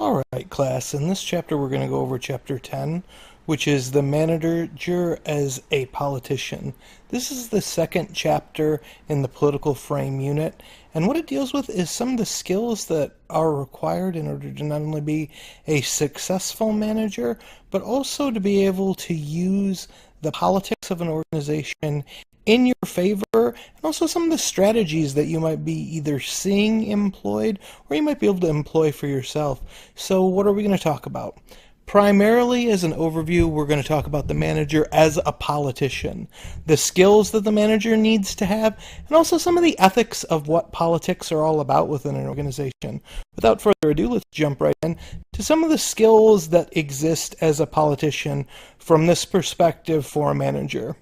All right, class. In this chapter, we're going to go over chapter 10, which is the manager as a politician. This is the second chapter in the political frame unit, and what it deals with is some of the skills that are required in order to not only be a successful manager, but also to be able to use the politics of an organization in your favor, and also some of the strategies that you might be either seeing employed or you might be able to employ for yourself. So what are we going to talk about? Primarily, as an overview, we're going to talk about the manager as a politician, the skills that the manager needs to have, and also some of the ethics of what politics are all about within an organization. Without further ado, let's jump right in to some of the skills that exist as a politician from this perspective for a manager.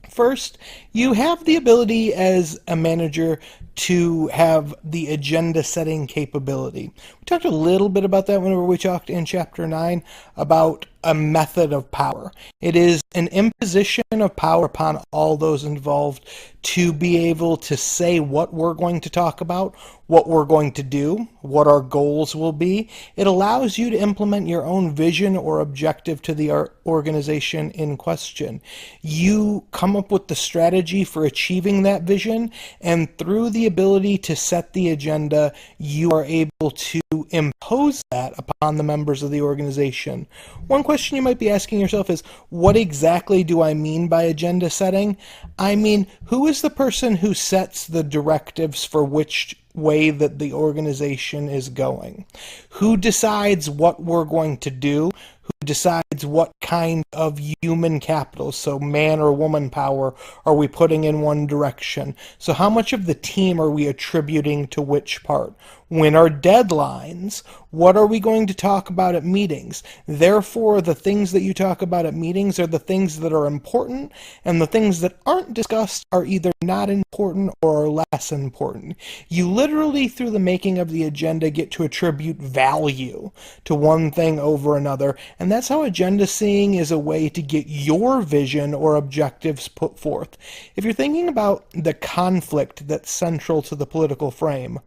First, you have the ability as a manager to have the agenda setting capability. We talked a little bit about that whenever we talked in chapter 9 about a method of power. It is an imposition of power upon all those involved to be able to say what we're going to talk about, what we're going to do, what our goals will be. It allows you to implement your own vision or objective to the organization in question. You come up with the strategy for achieving that vision, and through the ability to set the agenda, you are able to impose that upon the members of the organization. One question you might be asking yourself is, what exactly do I mean by agenda setting? I mean, who is the person who sets the directives for which way that the organization is going? Who decides what we're going to do? Who decides what kind of human capital, so man or woman power, are we putting in one direction? So how much of the team are we attributing to which part? When are deadlines? What are we going to talk about at meetings? Therefore, the things that you talk about at meetings are the things that are important, and the things that aren't discussed are either not important or are less important. You literally, through the making of the agenda, get to attribute value to one thing over another, and that's how agenda seeing is a way to get your vision or objectives put forth. If you're thinking about the conflict that's central to the political frame,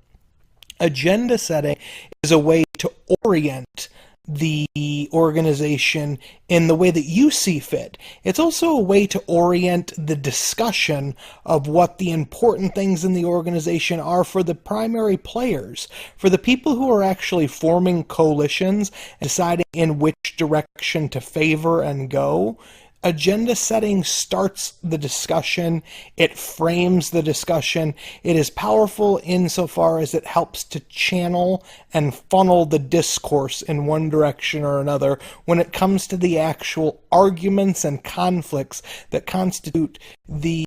agenda setting is a way to orient the organization in the way that you see fit. It's also a way to orient the discussion of what the important things in the organization are for the primary players, for the people who are actually forming coalitions and deciding in which direction to favor and go. Agenda setting starts the discussion, it frames the discussion, it is powerful insofar as it helps to channel and funnel the discourse in one direction or another when it comes to the actual arguments and conflicts that constitute the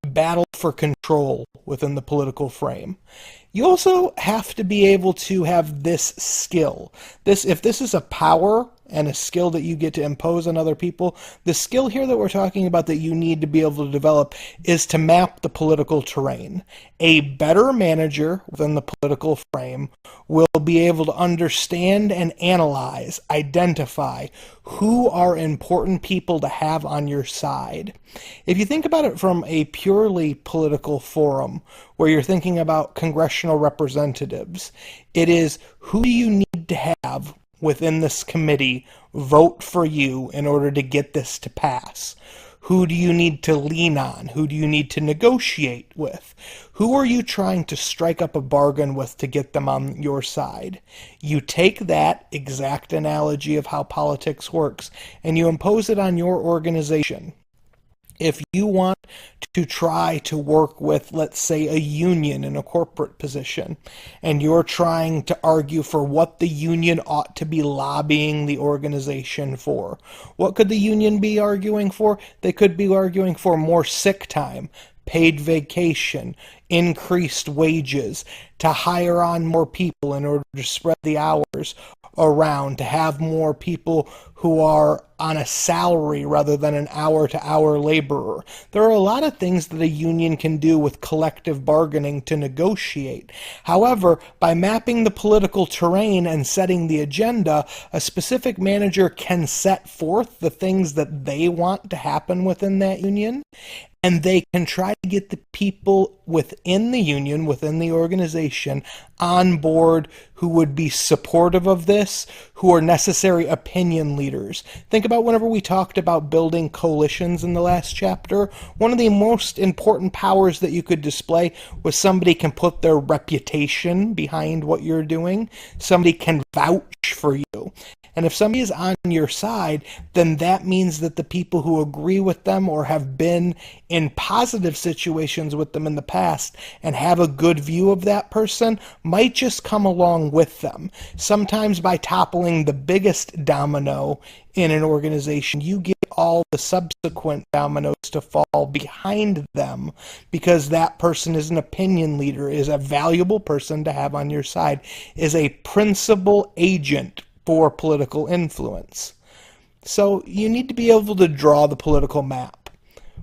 battle for control within the political frame. You also have to be able to have this skill. If this is a power and a skill that you get to impose on other people, the skill here that we're talking about that you need to be able to develop is to map the political terrain. A better manager within the political frame will be able to understand and analyze, identify who are important people to have on your side. If you think about it from a purely political forum, where you're thinking about congressional representatives, it is who do you need to have within this committee vote for you in order to get this to pass? Who do you need to lean on? Who do you need to negotiate with? Who are you trying to strike up a bargain with to get them on your side? You take that exact analogy of how politics works and you impose it on your organization. If you want to try to work with, let's say, a union in a corporate position, and you're trying to argue for what the union ought to be lobbying the organization for, what could the union be arguing for? They could be arguing for more sick time, paid vacation, increased wages, to hire on more people in order to spread the hours around, to have more people who are on a salary rather than an hour-to-hour laborer. There are a lot of things that a union can do with collective bargaining to negotiate. However, by mapping the political terrain and setting the agenda, a specific manager can set forth the things that they want to happen within that union, and they can try to get the people within the union, within the organization, on board who would be supportive of this, who are necessary opinion leaders. Think about whenever we talked about building coalitions in the last chapter, one of the most important powers that you could display was somebody can put their reputation behind what you're doing. Somebody can vouch for you. And if somebody is on your side, then that means that the people who agree with them or have been in positive situations with them in the past and have a good view of that person might just come along with them. Sometimes by toppling the biggest domino in an organization, you get all the subsequent dominoes to fall behind them because that person is an opinion leader, is a valuable person to have on your side, is a principal agent for political influence. So you need to be able to draw the political map.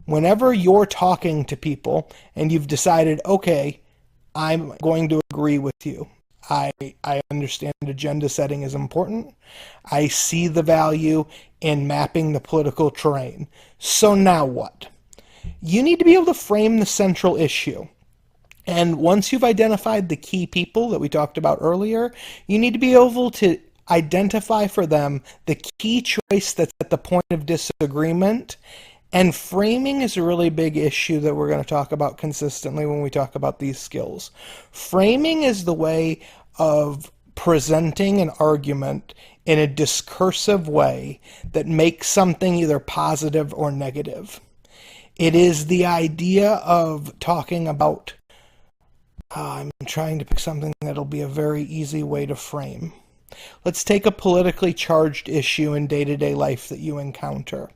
Whenever you're talking to people and you've decided, okay, I'm going to agree with you. I understand agenda setting is important. I see the value in mapping the political terrain. So now what? You need to be able to frame the central issue. And once you've identified the key people that we talked about earlier, you need to be able to identify for them the key choice that's at the point of disagreement. And framing is a really big issue that we're going to talk about consistently when we talk about these skills. Framing is the way of presenting an argument in a discursive way that makes something either positive or negative. It is the idea of talking about, I'm trying to pick something that'll be a very easy way to frame. Let's take a politically charged issue in day-to-day life that you encounter.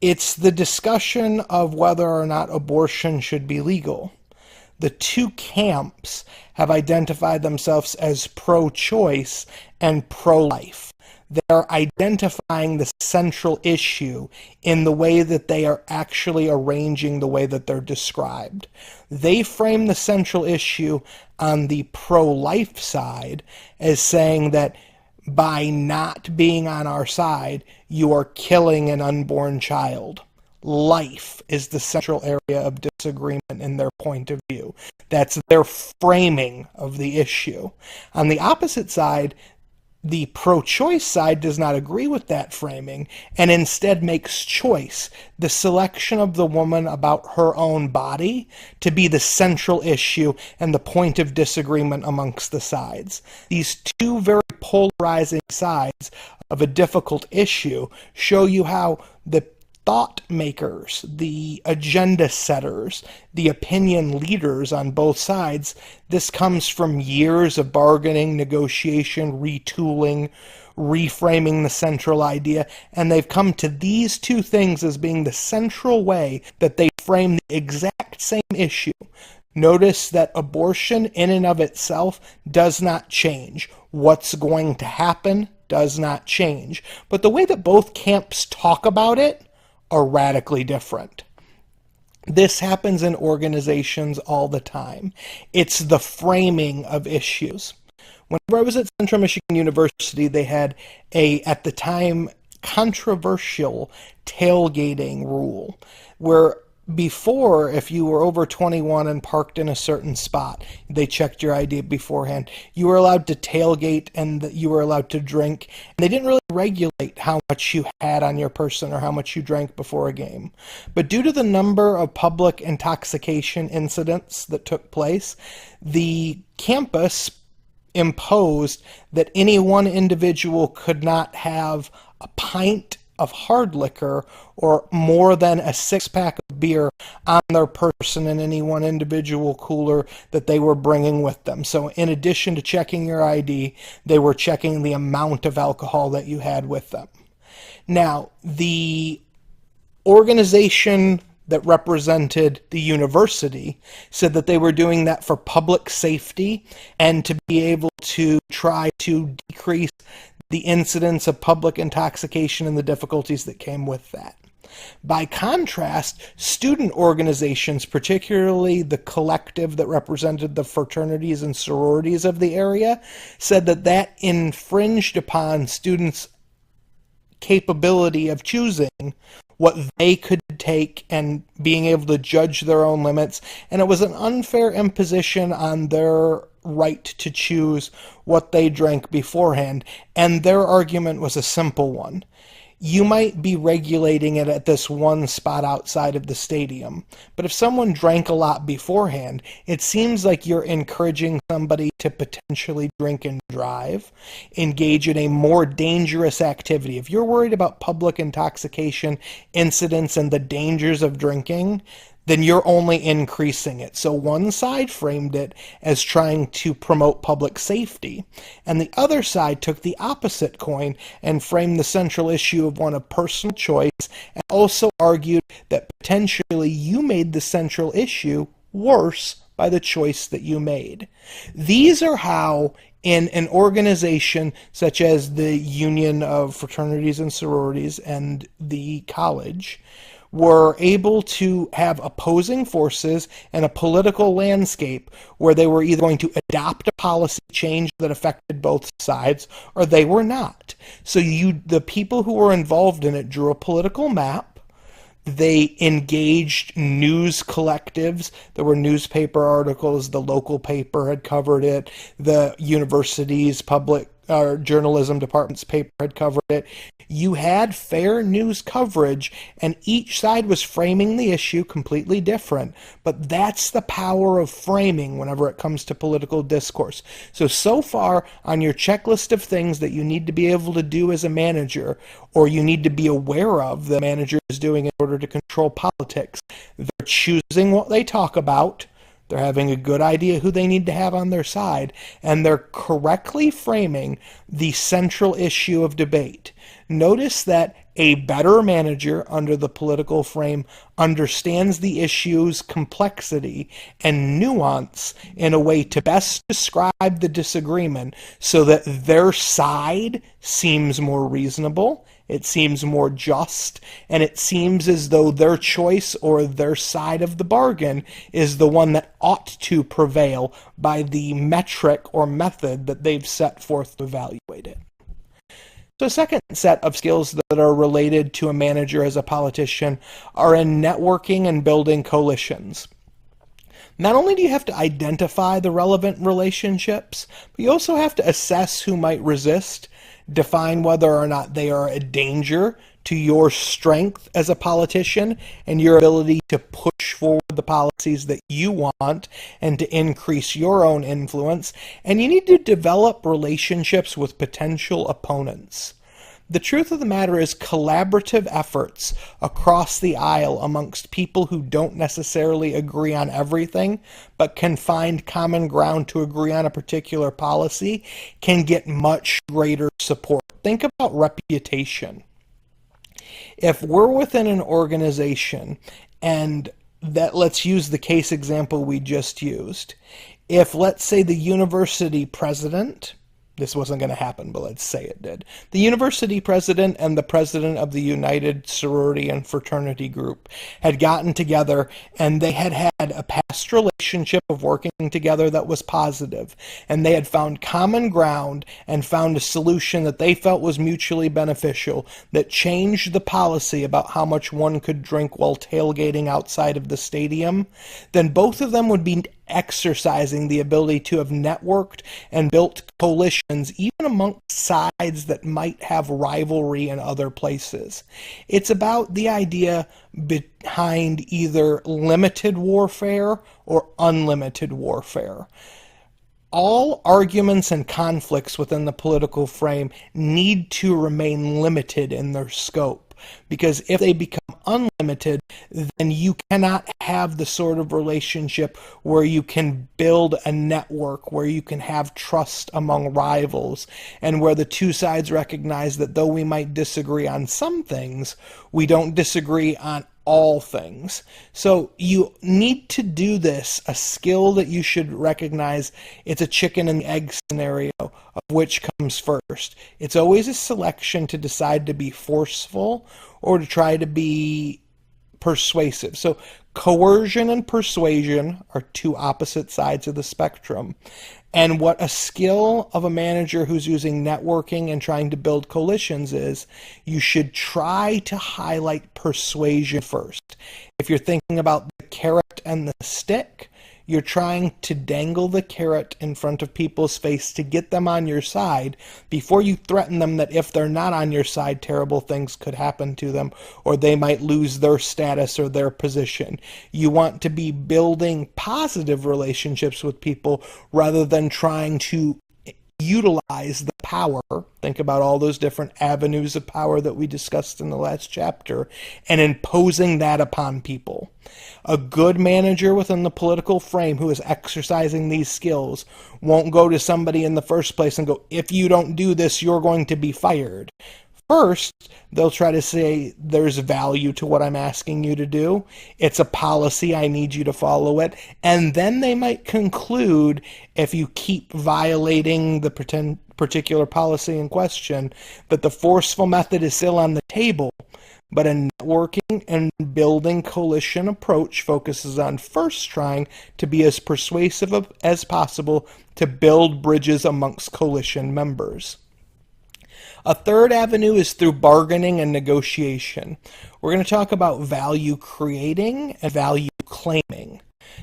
It's the discussion of whether or not abortion should be legal. The two camps have identified themselves as pro-choice and pro-life. They're identifying the central issue in the way that they are actually arranging the way that they're described. They frame the central issue on the pro-life side as saying that by not being on our side, you are killing an unborn child. Life is the central area of disagreement in their point of view. That's their framing of the issue. On the opposite side, the pro-choice side does not agree with that framing and instead makes choice, the selection of the woman about her own body, to be the central issue and the point of disagreement amongst the sides. These two very polarizing sides of a difficult issue show you how the thought makers, the agenda setters, the opinion leaders on both sides, this comes from years of bargaining, negotiation, retooling, reframing the central idea, and they've come to these two things as being the central way that they frame the exact same issue. Notice that abortion in and of itself does not change. What's going to happen does not change. But the way that both camps talk about it are radically different. This happens in organizations all the time. It's the framing of issues. Whenever I was at Central Michigan University, they had at the time, controversial tailgating rule, where before, if you were over 21 and parked in a certain spot, they checked your ID beforehand. You were allowed to tailgate and you were allowed to drink. And they didn't really regulate how much you had on your person or how much you drank before a game. But due to the number of public intoxication incidents that took place, the campus imposed that any one individual could not have a pint of hard liquor or more than a 6-pack of beer on their person in any one individual cooler that they were bringing with them. So in addition to checking your ID, they were checking the amount of alcohol that you had with them. Now, the organization that represented the university said that they were doing that for public safety and to be able to try to decrease the incidence of public intoxication and the difficulties that came with that. By contrast, student organizations, particularly the collective that represented the fraternities and sororities of the area, said that that infringed upon students' capability of choosing what they could take and being able to judge their own limits. And it was an unfair imposition on their right to choose what they drank beforehand. And their argument was a simple one. You might be regulating it at this one spot outside of the stadium, but if someone drank a lot beforehand, it seems like you're encouraging somebody to potentially drink and drive, engage in a more dangerous activity. If you're worried about public intoxication incidents and the dangers of drinking, then you're only increasing it. So one side framed it as trying to promote public safety, and the other side took the opposite coin and framed the central issue of one of personal choice, and also argued that potentially you made the central issue worse by the choice that you made. These are how, in an organization such as the Union of Fraternities and Sororities and the college, were able to have opposing forces and a political landscape where they were either going to adopt a policy change that affected both sides or they were not. So the people who were involved in it drew a political map. They engaged news collectives. There were newspaper articles. The local paper had covered it. The university's public journalism department's paper had covered it. You had fair news coverage, and each side was framing the issue completely different. But that's the power of framing whenever it comes to political discourse. So far on your checklist of things that you need to be able to do as a manager, or you need to be aware of the manager is doing in order to control politics, they're choosing what they talk about. They're having a good idea who they need to have on their side, and they're correctly framing the central issue of debate. Notice that a better manager under the political frame understands the issue's complexity and nuance in a way to best describe the disagreement so that their side seems more reasonable, it seems more just, and it seems as though their choice or their side of the bargain is the one that ought to prevail by the metric or method that they've set forth to evaluate it. So a second set of skills that are related to a manager as a politician are in networking and building coalitions. Not only do you have to identify the relevant relationships, but you also have to assess who might resist, define whether or not they are a danger to your strength as a politician and your ability to push forward the policies that you want and to increase your own influence. And you need to develop relationships with potential opponents. The truth of the matter is collaborative efforts across the aisle amongst people who don't necessarily agree on everything, but can find common ground to agree on a particular policy, can get much greater support. Think about reputation. If we're within an organization, and let's use the case example we just used. If, let's say, the university president, this wasn't going to happen, but let's say it did. The university president and the president of the United Sorority and Fraternity Group had gotten together, and they had had a past relationship of working together that was positive, and they had found common ground and found a solution that they felt was mutually beneficial that changed the policy about how much one could drink while tailgating outside of the stadium. Then both of them would be exercising the ability to have networked and built coalitions even amongst sides that might have rivalry in other places. It's about the idea behind either limited warfare or unlimited warfare. All arguments and conflicts within the political frame need to remain limited in their scope, because if they become unlimited, then you cannot have the sort of relationship where you can build a network, where you can have trust among rivals, and where the two sides recognize that though we might disagree on some things, we don't disagree on all things. So you need to do this, a skill that you should recognize. It's a chicken and egg scenario of which comes first. It's always a selection to decide to be forceful or to try to be persuasive. So coercion and persuasion are two opposite sides of the spectrum. And what a skill of a manager who's using networking and trying to build coalitions is, you should try to highlight persuasion first. If you're thinking about the carrot and the stick, you're trying to dangle the carrot in front of people's face to get them on your side before you threaten them that if they're not on your side, terrible things could happen to them, or they might lose their status or their position. You want to be building positive relationships with people rather than trying to utilize the power. Think about all those different avenues of power that we discussed in the last chapter, and imposing that upon people. A good manager within the political frame who is exercising these skills won't go to somebody in the first place and go, if you don't do this, you're going to be fired. First, they'll try to say, there's value to what I'm asking you to do. It's a policy. I need you to follow it. And then they might conclude, if you keep violating the particular policy in question, that the forceful method is still on the table. But a networking and building coalition approach focuses on first trying to be as persuasive as possible to build bridges amongst coalition members. A third avenue is through bargaining and negotiation. We're going to talk about value creating and value claiming.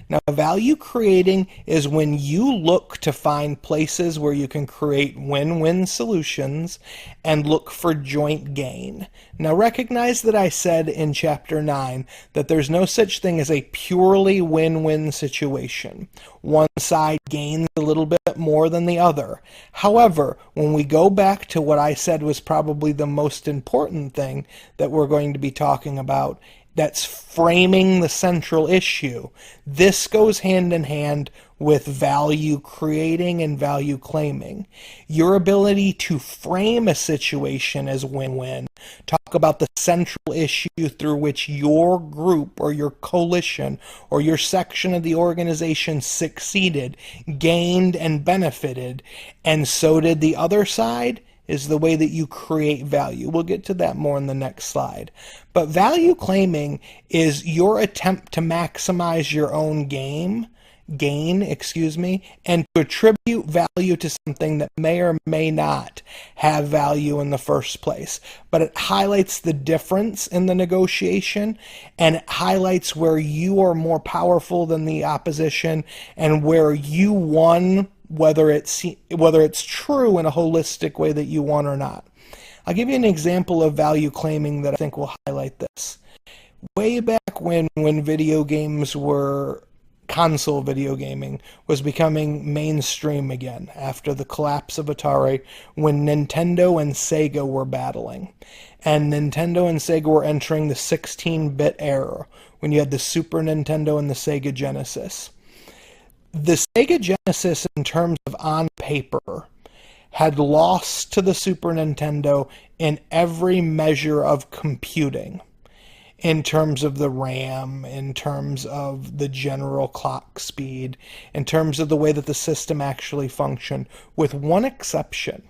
Now, value creating is when you look to find places where you can create win-win solutions and look for joint gain. Now, recognize that I said in Chapter 9 that there's no such thing as a purely win-win situation. One side gains a little bit more than the other. However, when we go back to what I said was probably the most important thing that we're going to be talking about, that's framing the central issue. This goes hand in hand with value creating and value claiming. Your ability to frame a situation as win-win, talk about the central issue through which your group or your coalition or your section of the organization succeeded, gained, and benefited, and so did the other side, is the way that you create value. We'll get to that more in the next slide. But value claiming is your attempt to maximize your own gain, and to attribute value to something that may or may not have value in the first place. But it highlights the difference in the negotiation, and it highlights where you are more powerful than the opposition and where you won, whether it's true in a holistic way that you won or not. I'll give you an example of value claiming that I think will highlight this. Way back when video games were, console video gaming was becoming mainstream again after the collapse of Atari, when Nintendo and Sega were battling. And Nintendo and Sega were entering the 16-bit era, when you had the Super Nintendo and the Sega Genesis. The Sega Genesis, in terms of on paper, had lost to the Super Nintendo in every measure of computing, in terms of the RAM, in terms of the general clock speed, in terms of the way that the system actually functioned, with one exception.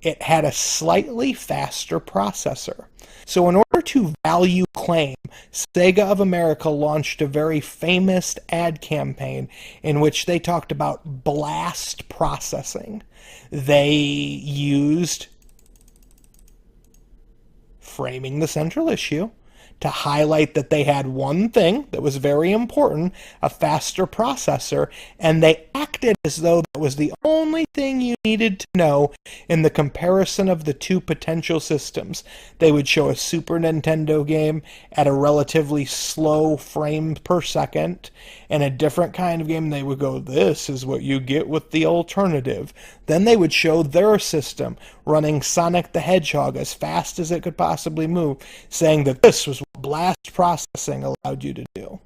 It had a slightly faster processor. So in order to value claim, Sega of America launched a very famous ad campaign in which they talked about blast processing. They used framing the central issue to highlight that they had one thing that was very important, a faster processor, and they acted as though that was the only thing you needed to know in the comparison of the two potential systems. They would show a Super Nintendo game at a relatively slow frame per second, and a different kind of game they would go, this is what you get with the alternative. Then they would show their system running Sonic the Hedgehog as fast as it could possibly move, saying that this was what blast processing allowed you to do.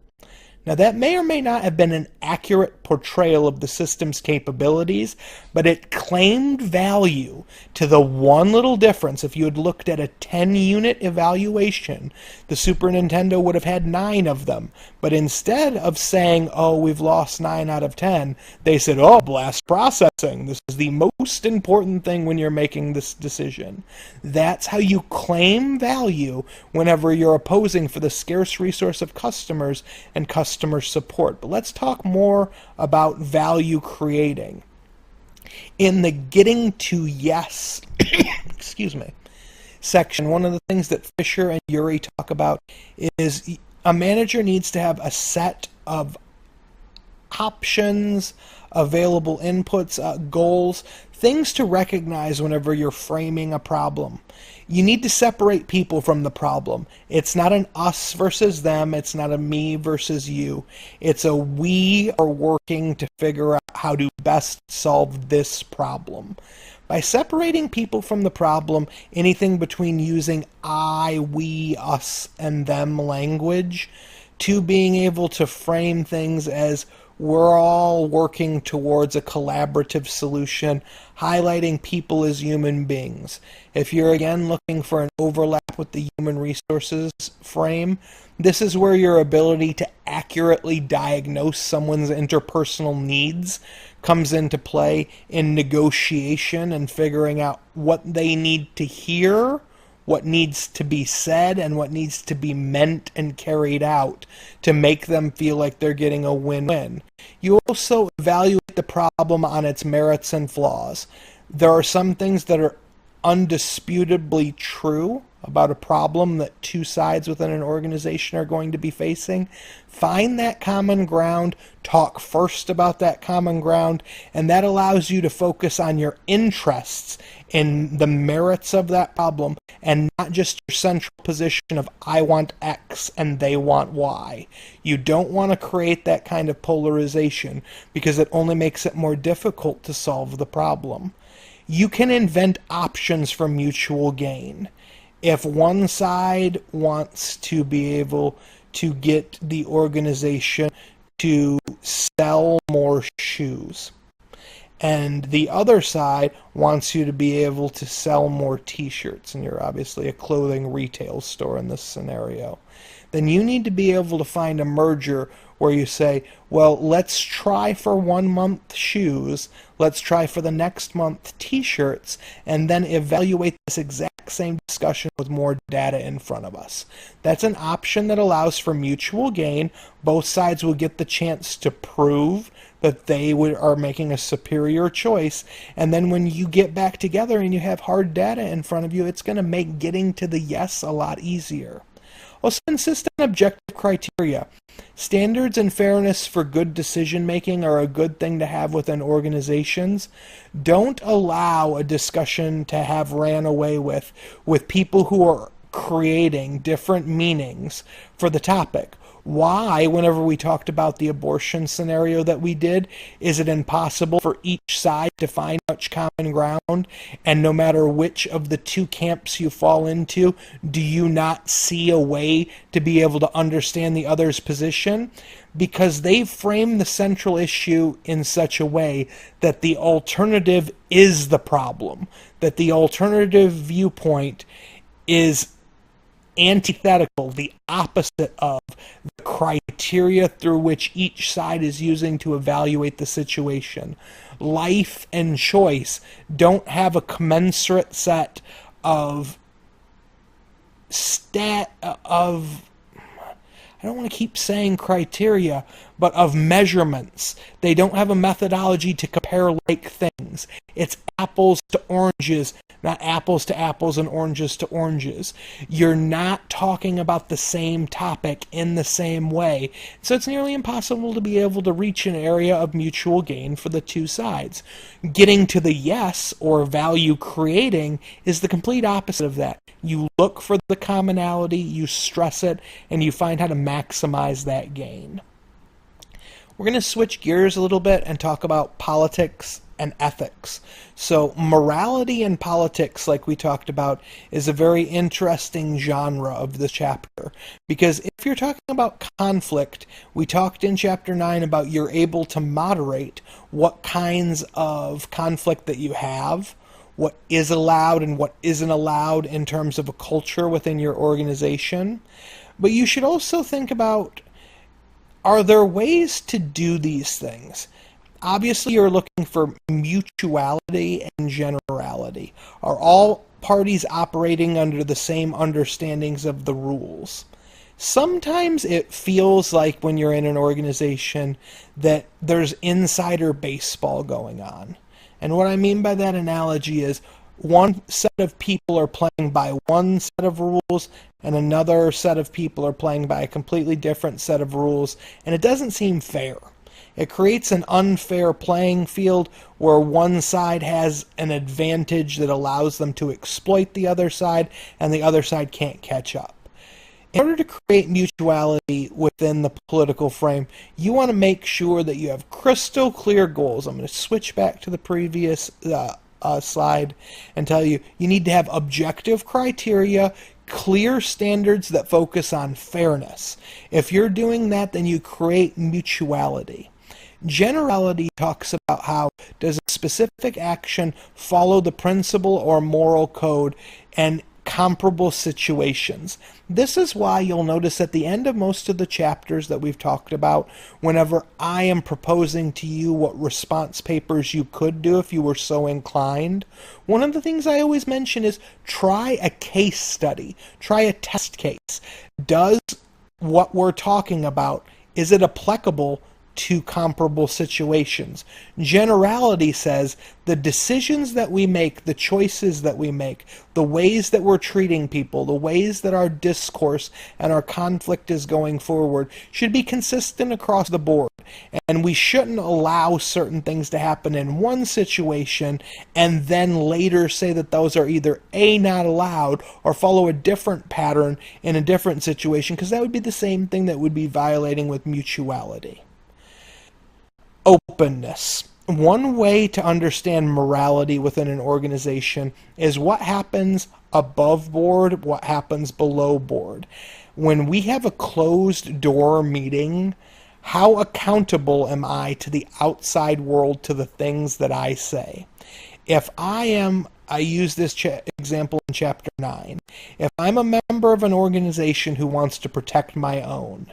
Now, that may or may not have been an accurate portrayal of the system's capabilities, but it claimed value to the one little difference. If you had looked at a 10-unit evaluation, the Super Nintendo would have had 9 of them. But instead of saying, oh, we've lost 9 out of 10, they said, oh, blast processing. This is the most important thing when you're making this decision. That's how you claim value whenever you're opposing for the scarce resource of customers and customer support. But let's talk more about value creating. In the getting to yes, excuse me, section, one of the things that Fisher and Ury talk about is a manager needs to have a set of options, available inputs, goals, things to recognize whenever you're framing a problem. You need to separate people from the problem. It's not an us versus them. It's not a me versus you. It's a we are working to figure out how to best solve this problem. By separating people from the problem, anything between using I, we, us, and them language, to being able to frame things as we're all working towards a collaborative solution, highlighting people as human beings. If you're again looking for an overlap with the human resources frame, this is where your ability to accurately diagnose someone's interpersonal needs comes into play in negotiation and figuring out what they need to hear, what needs to be said, and what needs to be meant and carried out to make them feel like they're getting a win-win. You also evaluate the problem on its merits and flaws. There are some things that are undisputably true about a problem that two sides within an organization are going to be facing. Find that common ground, talk first about that common ground, and that allows you to focus on your interests in the merits of that problem and not just your central position of I want X and they want Y. You don't want to create that kind of polarization because it only makes it more difficult to solve the problem. You can invent options for mutual gain. If one side wants to be able to get the organization to sell more shoes, and the other side wants you to be able to sell more t-shirts, and you're obviously a clothing retail store in this scenario, then you need to be able to find a merger where you say, well, let's try for 1 month shoes, let's try for the next month t-shirts, and then evaluate this exact same discussion with more data in front of us. That's an option that allows for mutual gain. Both sides will get the chance to prove that they are making a superior choice, and then when you get back together and you have hard data in front of you, it's going to make getting to the yes a lot easier. Also insist on objective criteria. Standards and fairness for good decision making are a good thing to have within organizations. Don't allow a discussion to have ran away with people who are creating different meanings for the topic. Why, whenever we talked about the abortion scenario that we did, is it impossible for each side to find much common ground? And no matter which of the two camps you fall into, do you not see a way to be able to understand the other's position? Because they frame the central issue in such a way that the alternative is the problem, that the alternative viewpoint is antithetical, the opposite of the criteria through which each side is using to evaluate the situation. Life and choice don't have a commensurate set of I don't want to keep saying criteria, but of measurements. They don't have a methodology to compare like things. It's apples to oranges, not apples to apples and oranges to oranges. You're not talking about the same topic in the same way. So it's nearly impossible to be able to reach an area of mutual gain for the two sides. Getting to the yes, or value creating, is the complete opposite of that. You look for the commonality, you stress it, and you find how to maximize that gain. We're going to switch gears a little bit and talk about politics and ethics. So morality and politics, like we talked about, is a very interesting genre of the chapter. Because if you're talking about conflict, we talked in chapter 9 about you're able to moderate what kinds of conflict that you have, what is allowed and what isn't allowed in terms of a culture within your organization. But you should also think about, are there ways to do these things? Obviously, you're looking for mutuality and generality. Are all parties operating under the same understandings of the rules? Sometimes it feels like when you're in an organization that there's insider baseball going on. And what I mean by that analogy is one set of people are playing by one set of rules and another set of people are playing by a completely different set of rules, and it doesn't seem fair. It creates an unfair playing field where one side has an advantage that allows them to exploit the other side, and the other side can't catch up. In order to create mutuality within the political frame, you want to make sure that you have crystal clear goals. I'm going to switch back to the previous slide and tell you need to have objective criteria, clear standards that focus on fairness. If you're doing that, then you create mutuality. Generality talks about how does a specific action follow the principle or moral code and comparable situations. This is why you'll notice at the end of most of the chapters that we've talked about, whenever I am proposing to you what response papers you could do if you were so inclined, one of the things I always mention is try a case study, try a test case. Does what we're talking about, is it applicable to comparable situations? Generality says the decisions that we make, the choices that we make, the ways that we're treating people, the ways that our discourse and our conflict is going forward should be consistent across the board. And we shouldn't allow certain things to happen in one situation and then later say that those are either A, not allowed, or follow a different pattern in a different situation, because that would be the same thing that would be violating with mutuality. Openness. One way to understand morality within an organization is what happens above board, what happens below board. When we have a closed door meeting, how accountable am I to the outside world, to the things that I say? If I use this example in chapter 9. If I'm a member of an organization who wants to protect my own,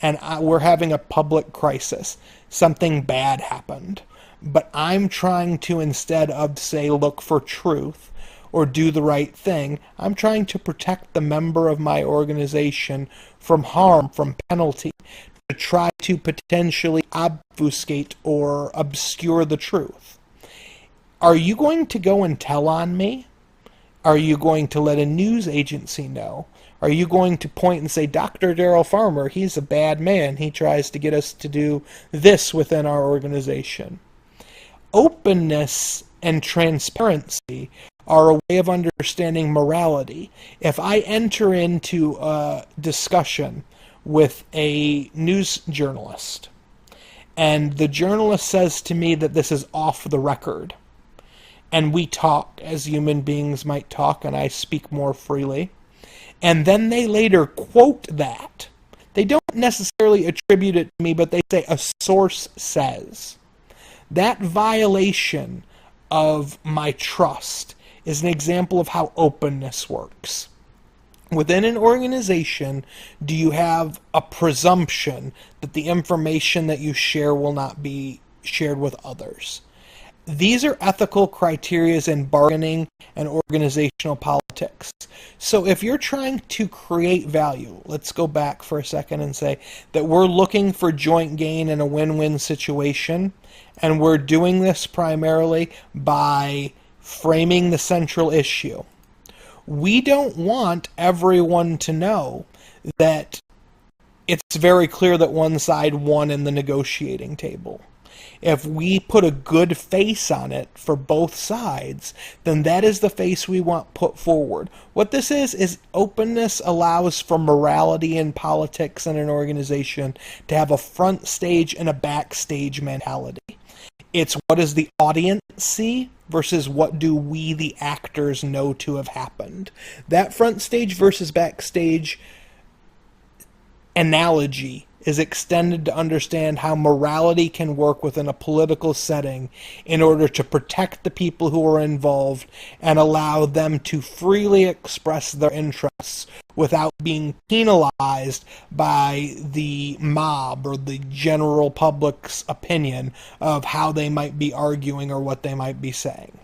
and we're having a public crisis, something bad happened, but I'm trying to, instead of say look for truth or do the right thing, I'm trying to protect the member of my organization from harm, from penalty, to try to potentially obfuscate or obscure the truth. Are you going to go and tell on me? Are you going to let a news agency know? Are you going to point and say, Dr. Daryl Farmer, he's a bad man. He tries to get us to do this within our organization. Openness and transparency are a way of understanding morality. If I enter into a discussion with a news journalist, and the journalist says to me that this is off the record, and we talk as human beings might talk, and I speak more freely, and then they later quote that. They don't necessarily attribute it to me, but they say a source says. That violation of my trust is an example of how openness works. Within an organization, do you have a presumption that the information that you share will not be shared with others? These are ethical criteria in bargaining and organizational politics. So if you're trying to create value, let's go back for a second and say that we're looking for joint gain in a win-win situation, and we're doing this primarily by framing the central issue. We don't want everyone to know that it's very clear that one side won in the negotiating table. If we put a good face on it for both sides, then that is the face we want put forward. What this is openness allows for morality in politics and an organization to have a front stage and a backstage mentality. It's what does the audience see versus what do we, the actors, know to have happened. That front stage versus backstage analogy is extended to understand how morality can work within a political setting in order to protect the people who are involved and allow them to freely express their interests without being penalized by the mob or the general public's opinion of how they might be arguing or what they might be saying.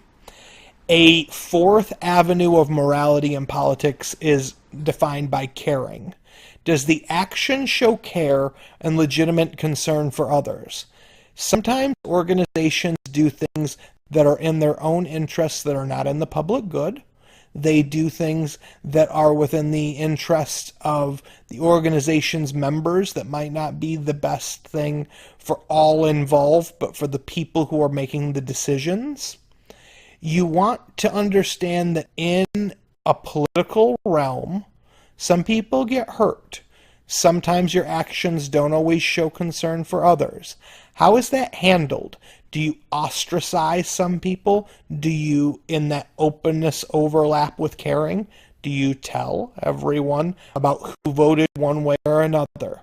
A fourth avenue of morality in politics is defined by caring. Does the action show care and legitimate concern for others? Sometimes organizations do things that are in their own interests that are not in the public good. They do things that are within the interest of the organization's members that might not be the best thing for all involved, but for the people who are making the decisions. You want to understand that in a political realm, some people get hurt. Sometimes your actions don't always show concern for others. How is that handled? Do you ostracize some people? Do you, in that openness, overlap with caring? Do you tell everyone about who voted one way or another?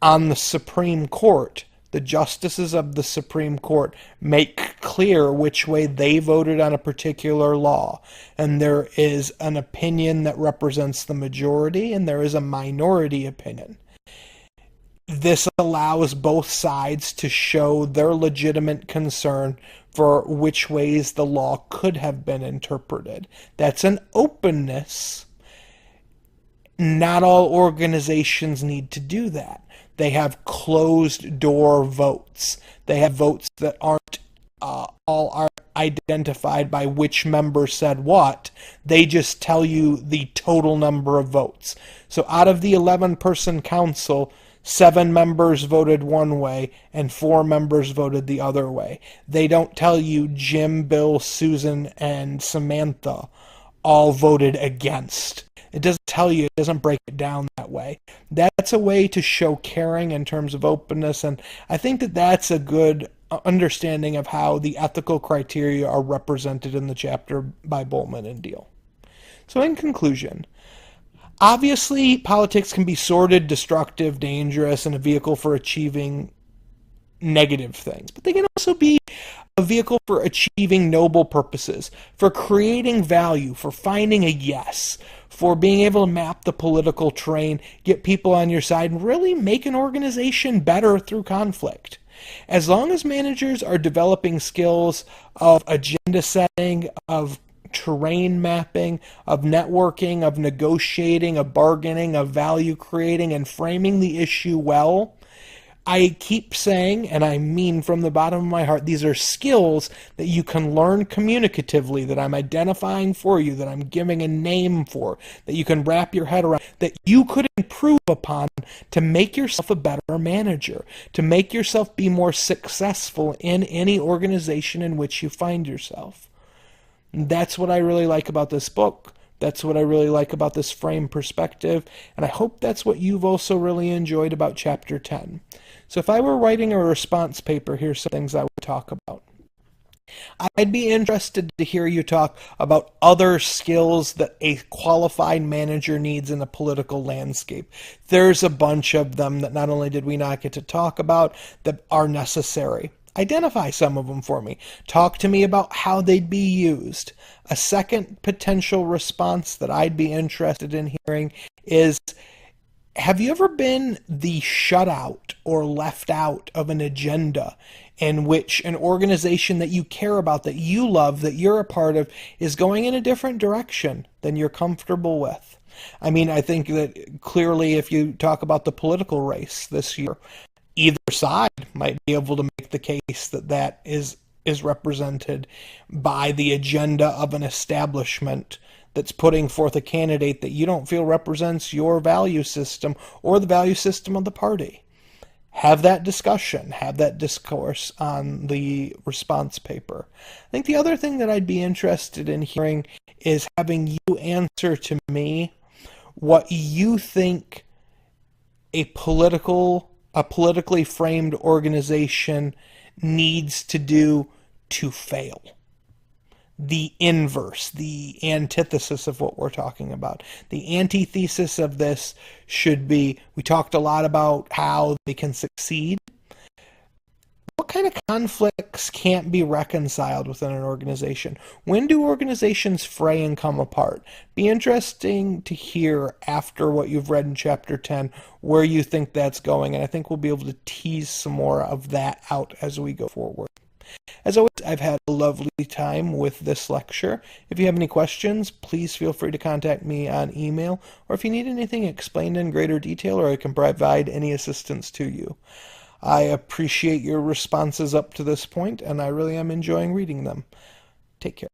On the Supreme Court, the justices of the Supreme Court make clear which way they voted on a particular law. And there is an opinion that represents the majority, and there is a minority opinion. This allows both sides to show their legitimate concern for which ways the law could have been interpreted. That's an openness. Not all organizations need to do that. They have closed-door votes. They have votes that aren't all are identified by which member said what. They just tell you the total number of votes. So out of the 11-person council, 7 members voted one way and 4 members voted the other way. They don't tell you Jim, Bill, Susan, and Samantha all voted against. It doesn't tell you, it doesn't break it down that way. That's a way to show caring in terms of openness, and I think that that's a good understanding of how the ethical criteria are represented in the chapter by Bultmann and Deal. So in conclusion, obviously politics can be sordid, destructive, dangerous, and a vehicle for achieving negative things, but they can also be a vehicle for achieving noble purposes, for creating value, for finding a yes, for being able to map the political terrain, get people on your side, and really make an organization better through conflict. As long as managers are developing skills of agenda setting, of terrain mapping, of networking, of negotiating, of bargaining, of value creating, and framing the issue well, I keep saying, and I mean from the bottom of my heart, these are skills that you can learn communicatively, that I'm identifying for you, that I'm giving a name for, that you can wrap your head around, that you could improve upon to make yourself a better manager, to make yourself be more successful in any organization in which you find yourself. And that's what I really like about this book. That's what I really like about this frame perspective, and I hope that's what you've also really enjoyed about Chapter 10. So if I were writing a response paper, here's some things I would talk about. I'd be interested to hear you talk about other skills that a qualified manager needs in a political landscape. There's a bunch of them that not only did we not get to talk about, that are necessary. Identify some of them for me. Talk to me about how they'd be used. A second potential response that I'd be interested in hearing is, have you ever been the shutout or left out of an agenda in which an organization that you care about, that you love, that you're a part of, is going in a different direction than you're comfortable with? I mean, I think that clearly if you talk about the political race this year, either side might be able to make the case that that is represented by the agenda of an establishment that's putting forth a candidate that you don't feel represents your value system or the value system of the party. Have that discussion, have that discourse on the response paper. I think the other thing that I'd be interested in hearing is having you answer to me what you think a politically framed organization needs to do to fail. The inverse, the antithesis of what we're talking about. The antithesis of this should be, we talked a lot about how they can succeed. What kind of conflicts can't be reconciled within an organization? When do organizations fray and come apart? Be interesting to hear after what you've read in Chapter 10 where you think that's going, and I think we'll be able to tease some more of that out as we go forward. As always, I've had a lovely time with this lecture. If you have any questions, please feel free to contact me on email, or if you need anything explained in greater detail or I can provide any assistance to you. I appreciate your responses up to this point, and I really am enjoying reading them. Take care.